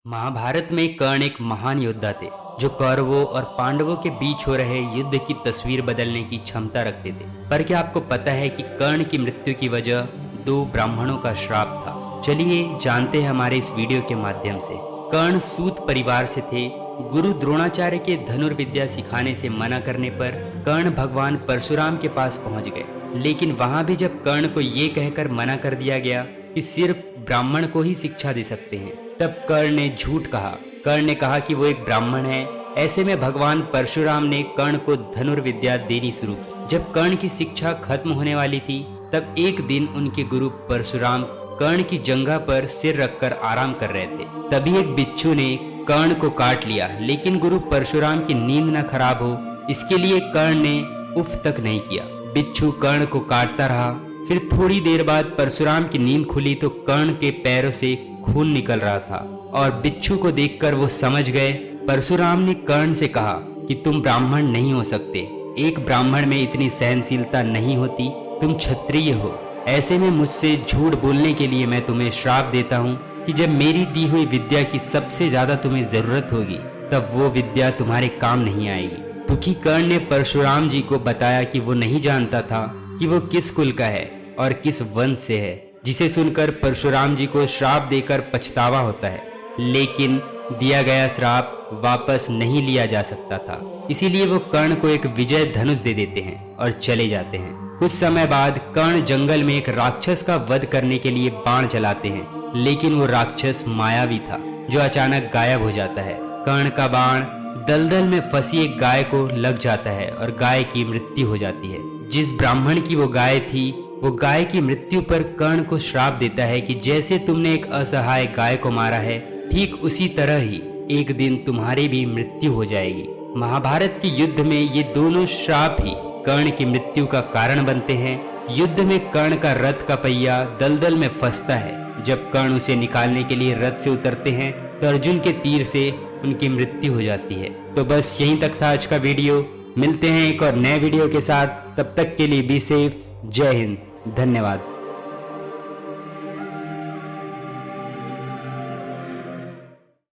महाभारत में कर्ण एक महान योद्धा थे जो कौरवों और पांडवों के बीच हो रहे युद्ध की तस्वीर बदलने की क्षमता रखते थे। पर क्या आपको पता है कि कर्ण की मृत्यु की वजह दो ब्राह्मणों का श्राप था? चलिए जानते हैं हमारे इस वीडियो के माध्यम से। कर्ण सूत परिवार से थे। गुरु द्रोणाचार्य के धनुर्विद्या सिखाने से मना करने पर कर्ण भगवान परशुराम के पास पहुंच गए। लेकिन वहां भी जब कर्ण को ये कहकर मना कर दिया गया कि सिर्फ ब्राह्मण को ही शिक्षा दे सकते हैं, तब कर्ण ने झूठ कहा। कर्ण ने कहा कि वो एक ब्राह्मण है। ऐसे में भगवान परशुराम ने कर्ण को धनुर्विद्या देनी शुरू की। जब कर्ण की शिक्षा खत्म होने वाली थी, तब एक दिन उनके गुरु परशुराम कर्ण की जंघा पर सिर रखकर आराम कर रहे थे। तभी एक बिच्छू ने कर्ण को काट लिया। लेकिन गुरु परशुराम की नींद न खराब हो, इसके लिए कर्ण ने उफ तक नहीं किया। बिच्छू कर्ण को काटता रहा। फिर थोड़ी देर बाद परशुराम की नींद खुली तो कर्ण के पैरों से खून निकल रहा था और बिच्छू को देखकर वो समझ गए। परशुराम ने कर्ण से कहा कि तुम ब्राह्मण नहीं हो सकते। एक ब्राह्मण में इतनी सहनशीलता नहीं होती। तुम क्षत्रिय हो। ऐसे में मुझसे झूठ बोलने के लिए मैं तुम्हें श्राप देता हूँ कि जब मेरी दी हुई विद्या की सबसे ज्यादा तुम्हें जरूरत होगी, तब वो विद्या तुम्हारे काम नहीं आएगी। दुखी कर्ण ने परशुराम जी को बताया कि वो नहीं जानता था कि वो किस कुल का है और किस वंश से है, जिसे सुनकर परशुराम जी को श्राप देकर पछतावा होता है। लेकिन दिया गया श्राप वापस नहीं लिया जा सकता था। इसीलिए वो कर्ण को एक विजय धनुष दे देते हैं और चले जाते हैं। कुछ समय बाद कर्ण जंगल में एक राक्षस का वध करने के लिए बाण चलाते हैं, लेकिन वो राक्षस मायावी था जो अचानक गायब हो जाता है। कर्ण का बाण दलदल में फंसी एक गाय को लग जाता है और गाय की मृत्यु हो जाती है। जिस ब्राह्मण की वो गाय थी, वो गाय की मृत्यु पर कर्ण को श्राप देता है कि जैसे तुमने एक असहाय गाय को मारा है, ठीक उसी तरह ही एक दिन तुम्हारी भी मृत्यु हो जाएगी। महाभारत के युद्ध में ये दोनों श्राप ही कर्ण की मृत्यु का कारण बनते हैं। युद्ध में कर्ण का रथ का पहिया दलदल में फंसता है। जब कर्ण उसे निकालने के लिए रथ से उतरते हैं तो अर्जुन के तीर से उनकी मृत्यु हो जाती है। तो बस यहीं तक था आज का वीडियो। मिलते हैं एक और नए वीडियो के साथ। तब तक के लिए बी सेफ। जय हिंद। धन्यवाद।